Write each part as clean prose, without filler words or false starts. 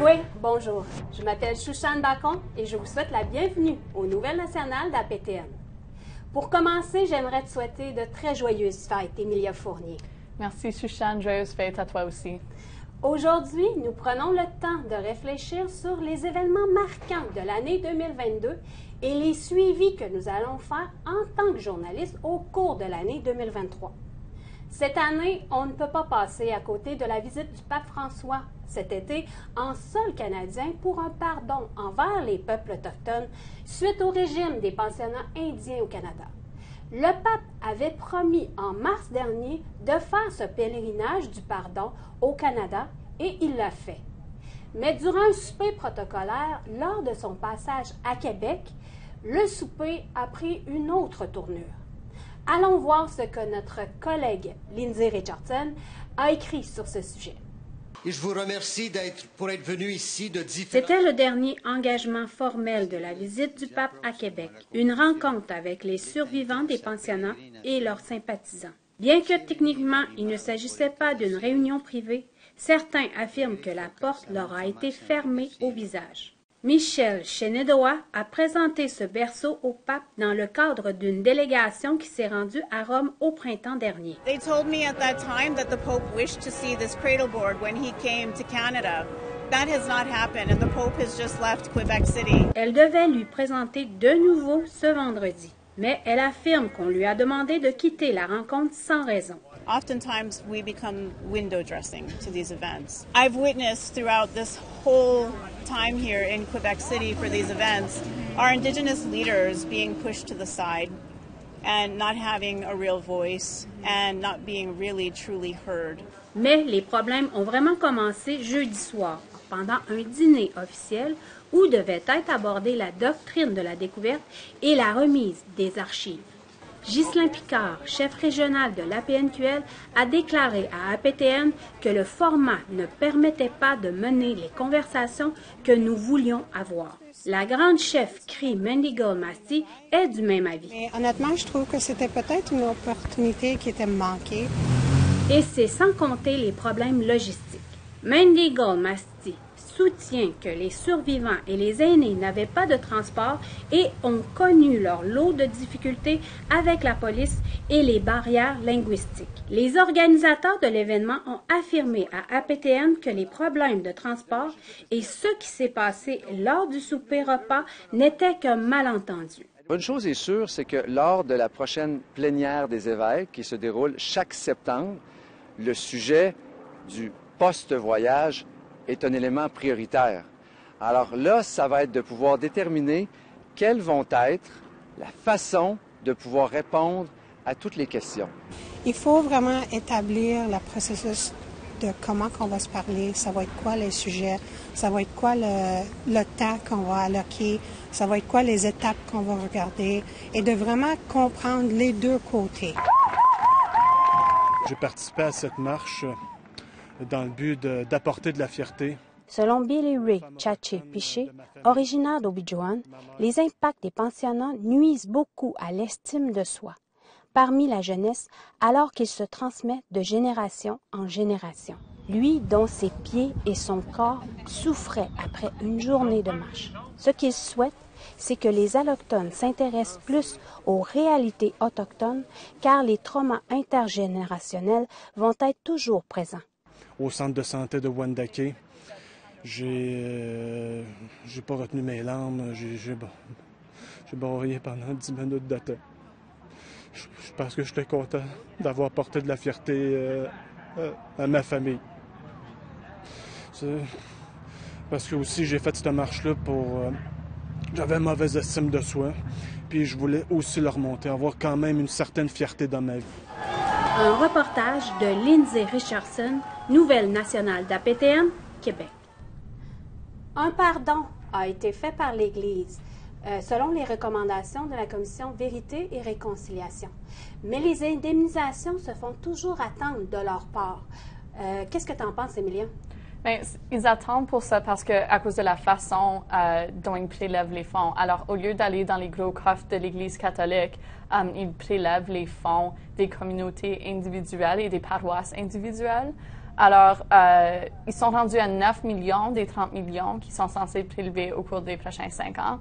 Oui, bonjour. Je m'appelle Chouchane Bacon et je vous souhaite la bienvenue aux Nouvelles nationales d'APTN. Pour commencer, j'aimerais te souhaiter de très joyeuses fêtes, Emilia Fournier. Merci, Chouchane. Joyeuses fêtes à toi aussi. Aujourd'hui, nous prenons le temps de réfléchir sur les événements marquants de l'année 2022 et les suivis que nous allons faire en tant que journalistes au cours de l'année 2023. Cette année, on ne peut pas passer à côté de la visite du pape François cet été en sol canadien pour un pardon envers les peuples autochtones suite au régime des pensionnats indiens au Canada. Le pape avait promis en mars dernier de faire ce pèlerinage du pardon au Canada et il l'a fait. Mais durant un souper protocolaire, lors de son passage à Québec, le souper a pris une autre tournure. Allons voir ce que notre collègue Lindsay Richardson a écrit sur ce sujet. Et je vous remercie pour être venu ici de différents... C'était le dernier engagement formel de la visite du pape à Québec, une rencontre avec les survivants des pensionnats et leurs sympathisants. Bien que techniquement il ne s'agissait pas d'une réunion privée, certains affirment que la porte leur a été fermée au visage. Michel Chenedoa a présenté ce berceau au pape dans le cadre d'une délégation qui s'est rendue à Rome au printemps dernier. They told me at that time that the Pope wished to see this cradle board when he came to Canada. That has not happened and the Pope has just left Quebec City. Elle devait lui présenter de nouveau ce vendredi, mais elle affirme qu'on lui a demandé de quitter la rencontre sans raison. Oftentimes we become window dressing to these events. I've witnessed throughout this whole time here in Quebec City for these events our Indigenous leaders being pushed to the side and not having a real voice and not being really truly heard. Mais les problèmes ont vraiment commencé jeudi soir, pendant un dîner officiel où devait être abordée la doctrine de la découverte et la remise des archives. Ghislain Picard, chef régional de l'APNQL, a déclaré à APTN que le format ne permettait pas de mener les conversations que nous voulions avoir. La grande chef CRI Mandy Goldmasty est du même avis. Mais honnêtement, je trouve que c'était peut-être une opportunité qui était manquée. Et c'est sans compter les problèmes logistiques. Mandy Goldmasty soutient que les survivants et les aînés n'avaient pas de transport et ont connu leur lot de difficultés avec la police et les barrières linguistiques. Les organisateurs de l'événement ont affirmé à APTN que les problèmes de transport et ce qui s'est passé lors du souper-repas n'étaient qu'un malentendu. Une chose est sûre, c'est que lors de la prochaine plénière des évêques qui se déroule chaque septembre, le sujet du post-voyage est un élément prioritaire. Alors là, ça va être de pouvoir déterminer quelles vont être la façon de pouvoir répondre à toutes les questions. Il faut vraiment établir le processus de comment on va se parler, ça va être quoi les sujets, ça va être quoi le temps qu'on va alloquer, ça va être quoi les étapes qu'on va regarder et de vraiment comprendre les deux côtés. J'ai participé à cette marche dans le but d'apporter de la fierté. Selon Billy Ray Tchatché-Piché, originaire d'Obidjouan, les impacts des pensionnats nuisent beaucoup à l'estime de soi parmi la jeunesse alors qu'il se transmet de génération en génération. Lui dont ses pieds et son corps souffraient après une journée de marche. Ce qu'il souhaite, c'est que les Allochtones s'intéressent plus aux réalités autochtones car les traumas intergénérationnels vont être toujours présents. Au centre de santé de Wendake, j'ai pas retenu mes larmes, j'ai broyé pendant 10 minutes de temps. Parce que j'étais content d'avoir porté de la fierté à ma famille. Parce que aussi j'ai fait cette marche-là pour... j'avais une mauvaise estime de soi, puis je voulais aussi le remonter, avoir quand même une certaine fierté dans ma vie. Un reportage de Lindsay Richardson, Nouvelle nationale d'APTN, Québec. Un pardon a été fait par l'Église, selon les recommandations de la Commission Vérité et Réconciliation. Mais les indemnisations se font toujours attendre de leur part. Qu'est-ce que tu en penses, Émilien? Bien, ils attendent pour ça parce que à cause de la façon dont ils prélèvent les fonds. Alors, au lieu d'aller dans les gros coffres de l'Église catholique, ils prélèvent les fonds des communautés individuelles et des paroisses individuelles. Alors, ils sont rendus à 9 millions des 30 millions qui sont censés prélever au cours des prochains 5 ans.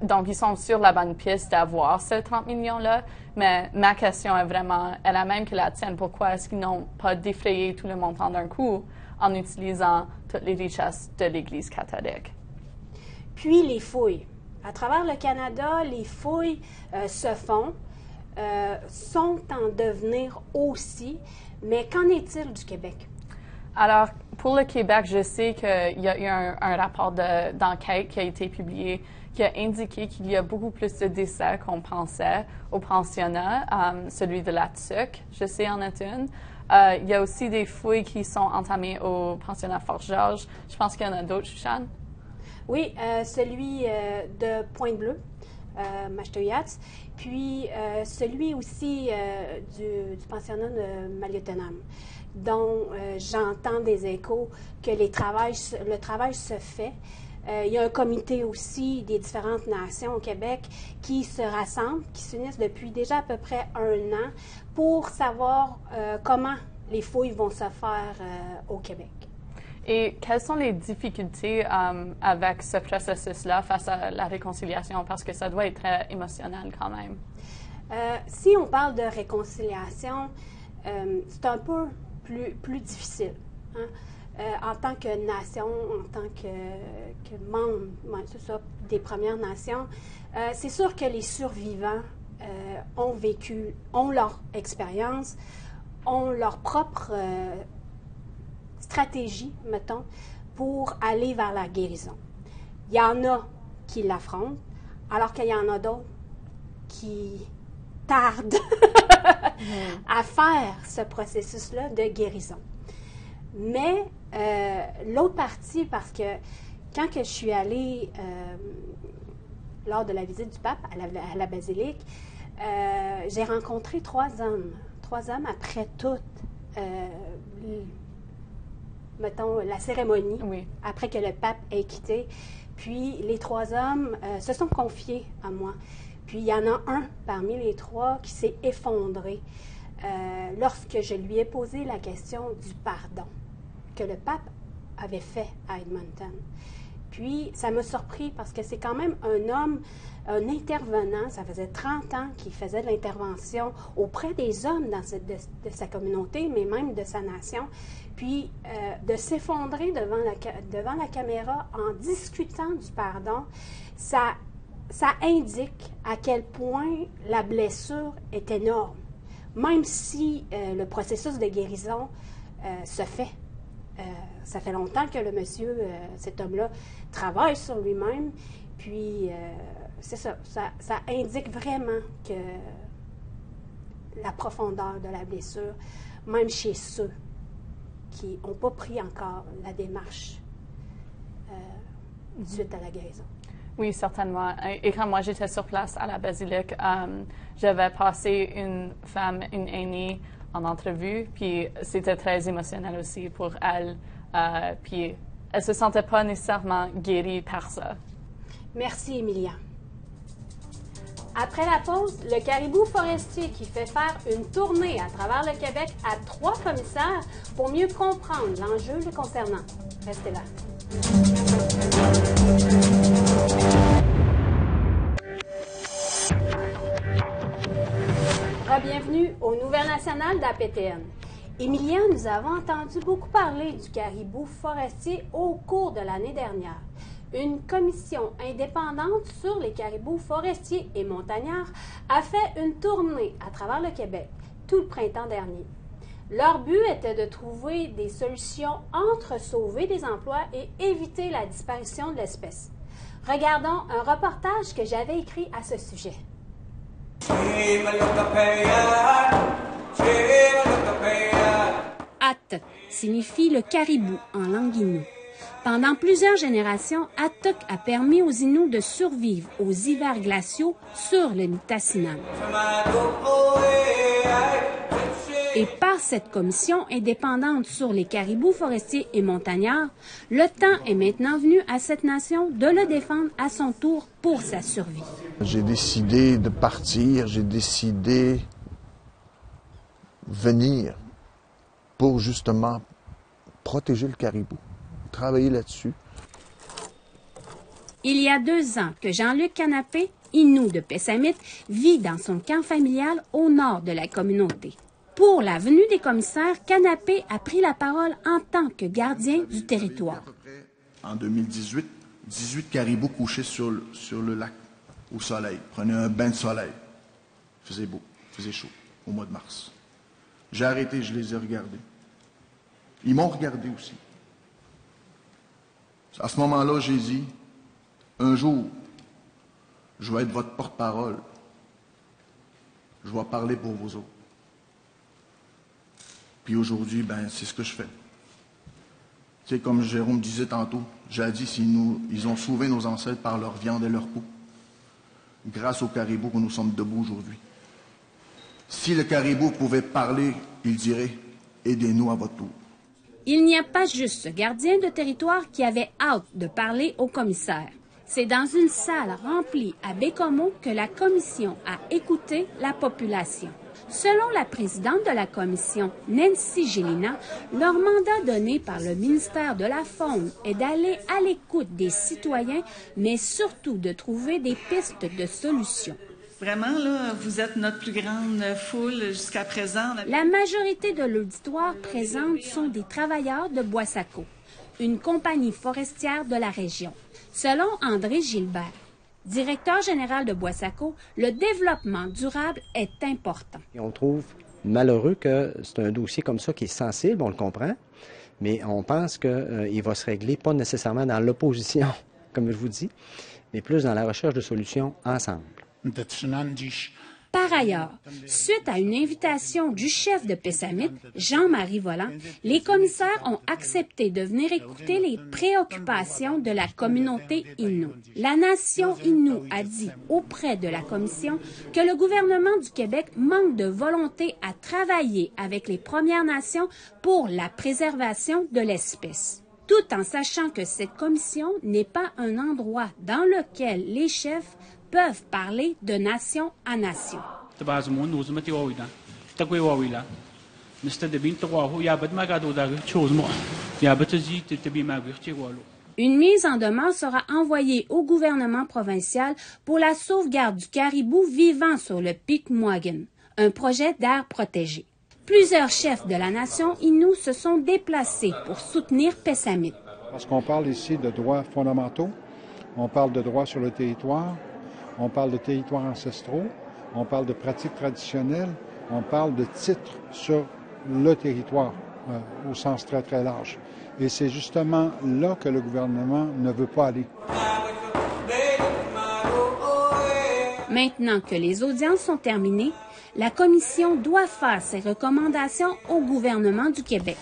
Donc, ils sont sur la bonne piste d'avoir ces 30 millions-là, mais ma question est vraiment, elle est la même que la tienne. Pourquoi est-ce qu'ils n'ont pas défrayé tout le montant d'un coup en utilisant toutes les richesses de l'Église catholique? Puis, les fouilles. À travers le Canada, les fouilles se font, sont en devenir aussi, mais qu'en est-il du Québec? Alors, pour le Québec, je sais qu'il y a eu un rapport d'enquête qui a été publié qui a indiqué qu'il y a beaucoup plus de décès qu'on pensait au pensionnat, celui de la TUC, je sais en est une. Il y a aussi des fouilles qui sont entamées au pensionnat Fort-Georges. Je pense qu'il y en a d'autres, Shushan. Oui, celui de Pointe-Bleue, Mashteuiats, puis celui aussi du pensionnat de Maliotenam, dont j'entends des échos que le travail se fait. Il y a un comité aussi des différentes nations au Québec qui se rassemblent, qui s'unissent depuis déjà à peu près 1 an pour savoir comment les fouilles vont se faire au Québec. Et quelles sont les difficultés avec ce processus-là face à la réconciliation? Parce que ça doit être très émotionnel quand même. Si on parle de réconciliation, c'est un peu plus difficile. Hein? En tant que nation, en tant que membre, c'est ça, des Premières Nations, c'est sûr que les survivants ont leur expérience, ont leur propre stratégie, mettons, pour aller vers la guérison. Il y en a qui l'affrontent, alors qu'il y en a d'autres qui tardent à faire ce processus-là de guérison. Mais l'autre partie, parce que quand que je suis allée lors de la visite du pape à la basilique, j'ai rencontré 3 hommes. 3 hommes après toute, mettons, la cérémonie, Oui. après que le pape ait quitté. Puis les 3 hommes se sont confiés à moi. Puis il y en a un parmi les 3 qui s'est effondré lorsque je lui ai posé la question du pardon que le pape avait fait à Edmonton. Puis, ça m'a surpris parce que c'est quand même un homme, un intervenant, ça faisait 30 ans qu'il faisait de l'intervention auprès des hommes de sa communauté, mais même de sa nation. Puis, de s'effondrer devant la caméra en discutant du pardon, ça indique à quel point la blessure est énorme, même si le processus de guérison se fait. Ça fait longtemps que le monsieur, cet homme-là, travaille sur lui-même. Puis, c'est ça indique vraiment que la profondeur de la blessure, même chez ceux qui n'ont pas pris encore la démarche suite à la guérison. Oui, certainement. Et quand moi, j'étais sur place à la basilique, j'avais passé une femme, une aînée, en entrevue, puis c'était très émotionnel aussi pour elle. Puis elle se sentait pas nécessairement guérie par ça. Merci, Emilia. Après la pause, le caribou forestier qui fait faire une tournée à travers le Québec à 3 commissaires pour mieux comprendre l'enjeu le concernant. Restez là. Bienvenue aux Nouvelles nationales d'APTN. Emilia, nous avons entendu beaucoup parler du caribou forestier au cours de l'année dernière. Une commission indépendante sur les caribous forestiers et montagnards a fait une tournée à travers le Québec tout le printemps dernier. Leur but était de trouver des solutions entre sauver des emplois et éviter la disparition de l'espèce. Regardons un reportage que j'avais écrit à ce sujet. At signifie le caribou en langue Innu. Pendant plusieurs générations, Atuk a permis aux Inuits de survivre aux hivers glaciaux sur le Nitassinan. et par cette commission indépendante sur les caribous forestiers et montagnards, le temps est maintenant venu à cette nation de le défendre à son tour pour sa survie. J'ai décidé de partir, j'ai décidé de venir pour justement protéger le caribou, travailler là-dessus. Il y a 2 ans que Jean-Luc Canapé, Innu de Pessamit, vit dans son camp familial au nord de la communauté. Pour la venue des commissaires, Canapé a pris la parole en tant que gardien du territoire. En 2018, 18 caribous couchés sur le lac, au soleil, prenaient un bain de soleil. Il faisait beau, il faisait chaud, au mois de mars. J'ai arrêté, je les ai regardés. Ils m'ont regardé aussi. À ce moment-là, j'ai dit, un jour, je vais être votre porte-parole. Je vais parler pour vous autres. Puis aujourd'hui, c'est ce que je fais. Tu sais, comme Jérôme disait tantôt, jadis, ils ont sauvé nos ancêtres par leur viande et leur peau. Grâce au caribou que nous sommes debout aujourd'hui. Si le caribou pouvait parler, il dirait « Aidez-nous à votre tour ». Il n'y a pas juste ce gardien de territoire qui avait hâte de parler au commissaire. C'est dans une salle remplie à Bécomo que la commission a écouté la population. Selon la présidente de la commission, Nancy Gélina, leur mandat donné par le ministère de la Faune est d'aller à l'écoute des citoyens, mais surtout de trouver des pistes de solutions. Vraiment, là, vous êtes notre plus grande foule jusqu'à présent. La majorité de l'auditoire présente sont des travailleurs de Boissaco, une compagnie forestière de la région. Selon André Gilbert, directeur général de Boissaco, le développement durable est important. Et on trouve malheureux que c'est un dossier comme ça qui est sensible, on le comprend, mais on pense qu'il va se régler pas nécessairement dans l'opposition, comme je vous dis, mais plus dans la recherche de solutions ensemble. Par ailleurs, suite à une invitation du chef de Pessamit, Jean-Marie Volant, les commissaires ont accepté de venir écouter les préoccupations de la communauté Innu. La nation Innu a dit auprès de la commission que le gouvernement du Québec manque de volonté à travailler avec les Premières Nations pour la préservation de l'espèce. Tout en sachant que cette commission n'est pas un endroit dans lequel les chefs peuvent parler de nation à nation. Une mise en demeure sera envoyée au gouvernement provincial pour la sauvegarde du caribou vivant sur le pic Moaguen, un projet d'aire protégé. Plusieurs chefs de la nation Innu se sont déplacés pour soutenir Pessamit. Parce qu'on parle ici de droits fondamentaux, on parle de droits sur le territoire, on parle de territoires ancestraux, on parle de pratiques traditionnelles, on parle de titres sur le territoire au sens très, très large. Et c'est justement là que le gouvernement ne veut pas aller. Maintenant que les audiences sont terminées, la commission doit faire ses recommandations au gouvernement du Québec.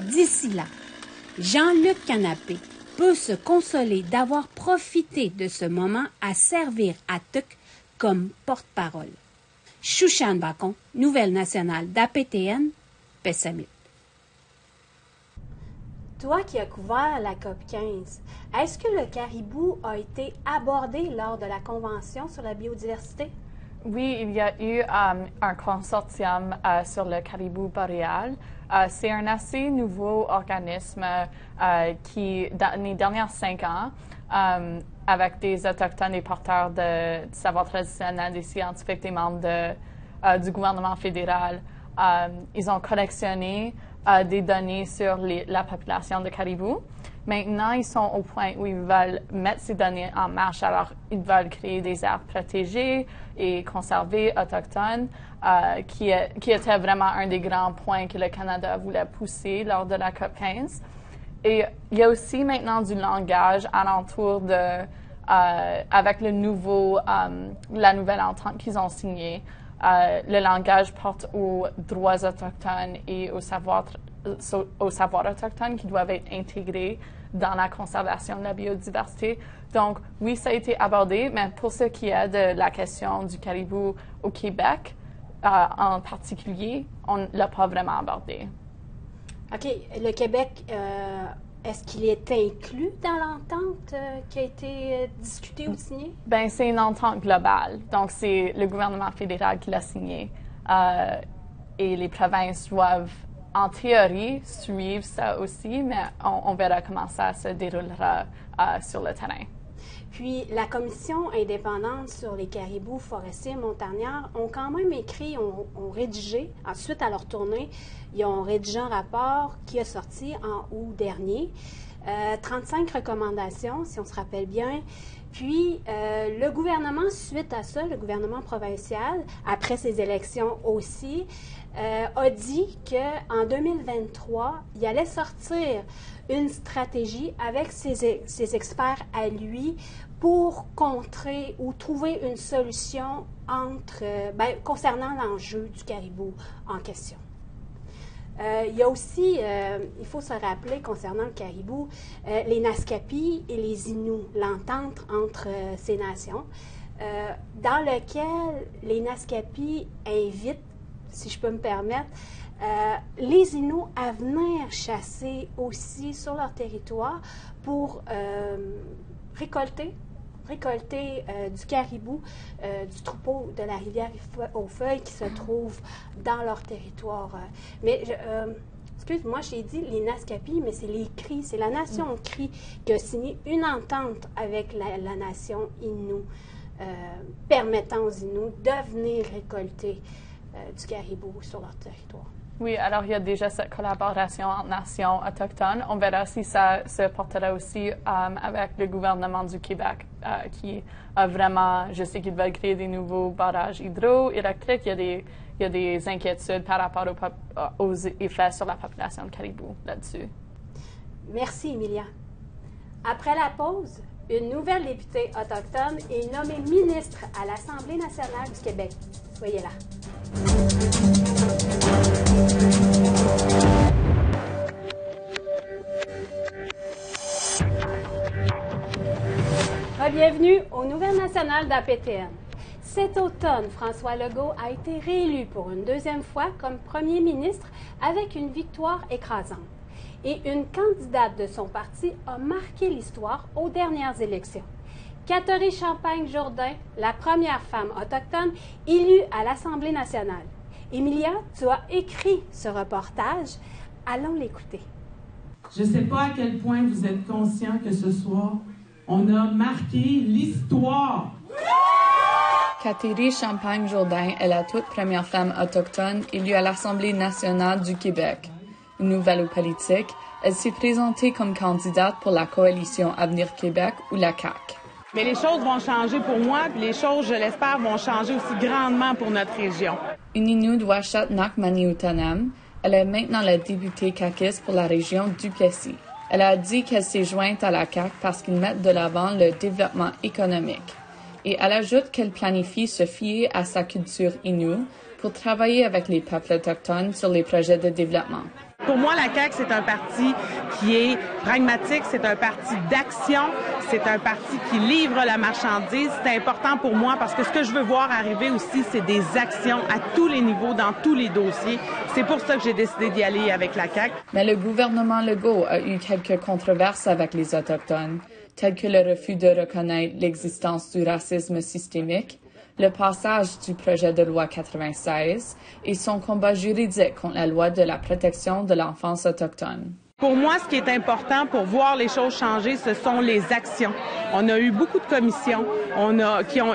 D'ici là, Jean-Luc Canapé peut se consoler d'avoir profité de ce moment à servir à Tuc comme porte-parole. Chouchane Bacon, Nouvelle nationale d'APTN, Pessamit. Toi qui as couvert la COP15, est-ce que le caribou a été abordé lors de la Convention sur la biodiversité? Oui, il y a eu un consortium sur le caribou boréal. C'est un assez nouveau organisme qui, dans les dernières 5 ans, avec des autochtones et porteurs de savoir traditionnel, des scientifiques, des membres du gouvernement fédéral, ils ont collectionné des données sur la population de caribou. Maintenant, ils sont au point où ils veulent mettre ces données en marche. Alors, ils veulent créer des aires protégées et conservées autochtones, qui était vraiment un des grands points que le Canada voulait pousser lors de la COP15. Et il y a aussi maintenant du langage alentour avec la nouvelle entente qu'ils ont signée. Le langage porte aux droits autochtones et au savoir autochtone qui doivent être intégrés dans la conservation de la biodiversité. Donc, oui, ça a été abordé, mais pour ce qui est de la question du caribou au Québec, en particulier, on ne l'a pas vraiment abordé. OK. Le Québec, est-ce qu'il est inclus dans l'entente qui a été discutée ou signée? Bien, c'est une entente globale. Donc, c'est le gouvernement fédéral qui l'a signée. Et les provinces doivent, en théorie, suivre ça aussi, mais on verra comment ça se déroulera sur le terrain. Puis, la Commission indépendante sur les caribous forestiers et montagnards ont quand même écrit, ont rédigé, ensuite à leur tournée, ils ont rédigé un rapport qui est sorti en août dernier. 35 recommandations, si on se rappelle bien. Puis, le gouvernement, suite à ça, le gouvernement provincial, après ces élections aussi, a dit qu'en 2023, il allait sortir une stratégie avec ses experts à lui pour contrer ou trouver une solution concernant l'enjeu du caribou en question. Il y a aussi, il faut se rappeler concernant le caribou, les Naskapi et les Inuits, l'entente entre ces nations, dans lequel les Naskapi invitent, si je peux me permettre, les Inuits à venir chasser aussi sur leur territoire pour récolter du caribou, du troupeau de la rivière aux Feuilles qui se trouve dans leur territoire. Mais, excuse-moi, j'ai dit les Naskapi, mais c'est les Cris, c'est la nation Cris qui a signé une entente avec la nation Innu, permettant aux Inuits de venir récolter du caribou sur leur territoire. Oui, alors il y a déjà cette collaboration entre nations autochtones. On verra si ça se portera aussi avec le gouvernement du Québec, qui a vraiment, je sais qu'ils veulent créer des nouveaux barrages hydroélectriques. Il y a des inquiétudes par rapport aux effets sur la population de caribou là-dessus. Merci, Emilia. Après la pause, une nouvelle députée autochtone est nommée ministre à l'Assemblée nationale du Québec. Soyez là. Bienvenue aux Nouvelles nationales d'APTN. Cet automne, François Legault a été réélu pour une deuxième fois comme premier ministre avec une victoire écrasante. Et une candidate de son parti a marqué l'histoire aux dernières élections. Catherine Champagne-Jourdain, la première femme autochtone élue à l'Assemblée nationale. Emilia, tu as écrit ce reportage. Allons l'écouter. Je ne sais pas à quel point vous êtes conscient que ce soir, on a marqué l'histoire. Catherine Champagne-Jourdain est la toute première femme autochtone élue à l'Assemblée nationale du Québec. Une nouvelle politique, elle s'est présentée comme candidate pour la coalition Avenir Québec ou la CAQ. Mais les choses vont changer pour moi, puis les choses, je l'espère, vont changer aussi grandement pour notre région. Une Innu de Ouachat Nakmani-Utanam, elle est maintenant la députée caquiste pour la région du Plessis. Elle a dit qu'elle s'est jointe à la CAQ parce qu'ils mettent de l'avant le développement économique. Et elle ajoute qu'elle planifie se fier à sa culture Innu pour travailler avec les peuples autochtones sur les projets de développement. Pour moi, la CAQ, c'est un parti qui est pragmatique, c'est un parti d'action, c'est un parti qui livre la marchandise. C'est important pour moi parce que ce que je veux voir arriver aussi, c'est des actions à tous les niveaux, dans tous les dossiers. C'est pour ça que j'ai décidé d'y aller avec la CAQ. Mais le gouvernement Legault a eu quelques controverses avec les Autochtones, telles que le refus de reconnaître l'existence du racisme systémique, le passage du projet de loi 96 et son combat juridique contre la loi de la protection de l'enfance autochtone. Pour moi, ce qui est important pour voir les choses changer, ce sont les actions. On a eu beaucoup de commissions,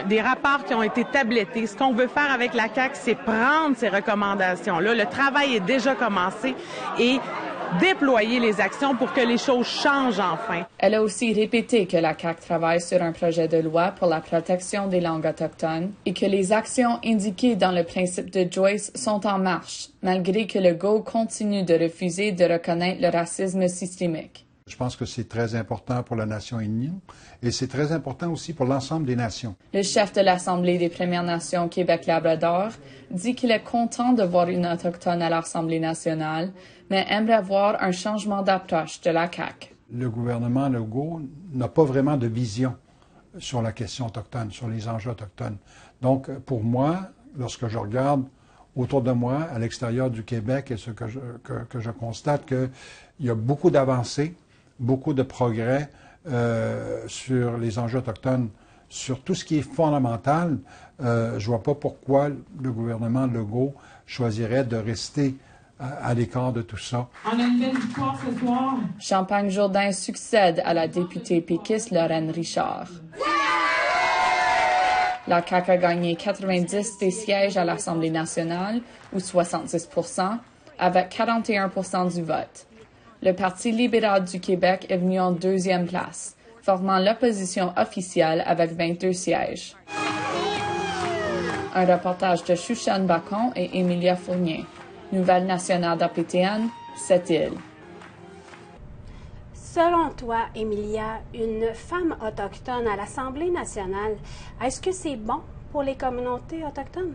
des rapports qui ont été tablettés. Ce qu'on veut faire avec la CAQ, c'est prendre ces recommandations-là. Le travail est déjà commencé et déployer les actions pour que les choses changent enfin. Elle a aussi répété que la CAQ travaille sur un projet de loi pour la protection des langues autochtones et que les actions indiquées dans le principe de Joyce sont en marche, malgré que Legault continue de refuser de reconnaître le racisme systémique. Je pense que c'est très important pour la nation Innu et c'est très important aussi pour l'ensemble des nations. Le chef de l'Assemblée des Premières Nations Québec-Labrador dit qu'il est content de voir une autochtone à l'Assemblée nationale, mais aimerait voir un changement d'approche de la CAQ. Le gouvernement Legault n'a pas vraiment de vision sur la question autochtone, sur les enjeux autochtones. Donc, pour moi, lorsque je regarde autour de moi, à l'extérieur du Québec, et ce que je constate qu'il y a beaucoup d'avancées, beaucoup de progrès sur les enjeux autochtones, sur tout ce qui est fondamental. Je ne vois pas pourquoi le gouvernement Legault choisirait de rester à l'écart de tout ça. On a une belle victoire ce soir. Champagne-Jourdain succède à la députée péquiste Lorraine Richard. La CAQ a gagné 90 des sièges à l'Assemblée nationale, ou 66 %, avec 41 % du vote. Le Parti libéral du Québec est venu en deuxième place, formant l'opposition officielle avec 22 sièges. Un reportage de Shushan Bacon et Emilia Fournier. Nouvelle nationale d'APTN, Sept-Îles. Selon toi, Emilia, une femme autochtone à l'Assemblée nationale, est-ce que c'est bon pour les communautés autochtones?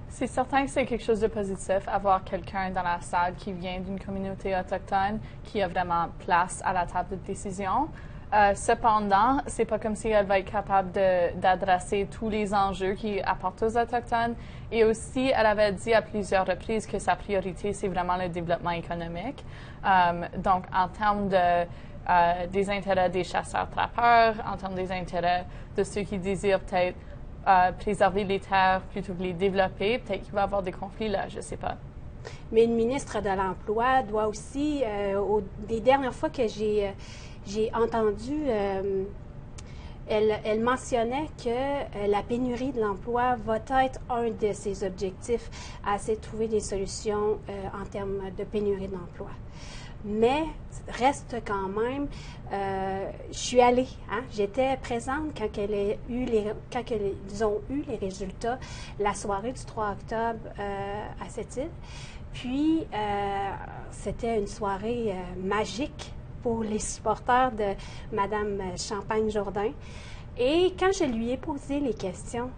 C'est certain que c'est quelque chose de positif, avoir quelqu'un dans la salle qui vient d'une communauté autochtone, qui a vraiment place à la table de décision. Cependant, c'est pas comme si elle va être capable d'adresser tous les enjeux qui apportent aux Autochtones. Et aussi, elle avait dit à plusieurs reprises que sa priorité, c'est vraiment le développement économique. Donc, en termes des intérêts des chasseurs-trappeurs, en termes des intérêts de ceux qui désirent peut-être préserver les terres plutôt que les développer, peut-être qu'il va y avoir des conflits là, je ne sais pas. Mais une ministre de l'Emploi doit aussi, des dernières fois que j'ai entendu, elle mentionnait que la pénurie de l'emploi va être un de ses objectifs, à essayer de trouver des solutions en termes de pénurie de l'emploi. Mais reste quand même, je suis allée, j'étais présente quand ils ont eu les résultats la soirée du 3 octobre à Sept-Îles. Puis, c'était une soirée magique pour les supporters de Mme Champagne-Jourdain. Et quand je lui ai posé les questions,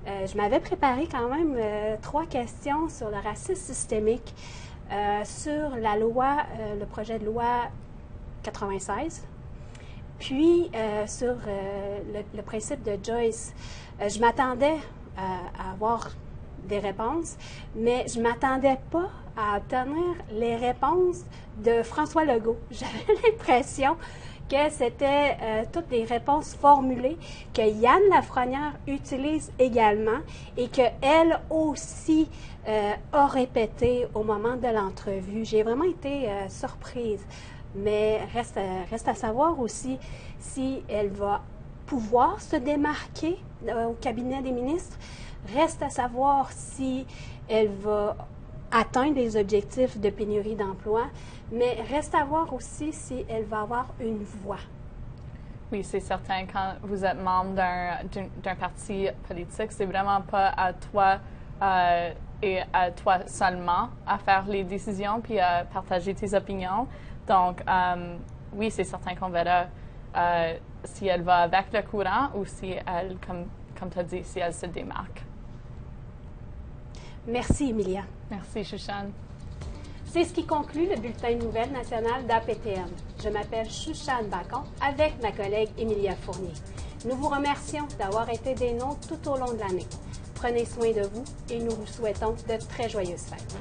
je m'avais préparé quand même 3 questions sur le racisme systémique, sur la loi, le projet de loi 96, puis sur le principe de Joyce. Je m'attendais à avoir des réponses, mais je ne m'attendais pas à obtenir les réponses de François Legault. J'avais l'impression que c'était toutes des réponses formulées que Yann Lafrenière utilise également et qu'elle aussi a répété au moment de l'entrevue. J'ai vraiment été surprise, mais reste à savoir aussi si elle va pouvoir se démarquer au cabinet des ministres. Reste à savoir si elle va atteindre les objectifs de pénurie d'emploi, mais reste à voir aussi si elle va avoir une voix. Oui, c'est certain. Quand vous êtes membre d'un parti politique, c'est vraiment pas à toi et à toi seulement à faire les décisions puis à partager tes opinions. Donc, oui, c'est certain qu'on verra si elle va avec le courant ou si elle, comme tu as dit, si elle se démarque. Merci, Emilia. Merci, Shushan. C'est ce qui conclut le bulletin de nouvelles national d'APTN. Je m'appelle Shushan Bacon avec ma collègue Emilia Fournier. Nous vous remercions d'avoir été des nôtres tout au long de l'année. Prenez soin de vous et nous vous souhaitons de très joyeuses fêtes.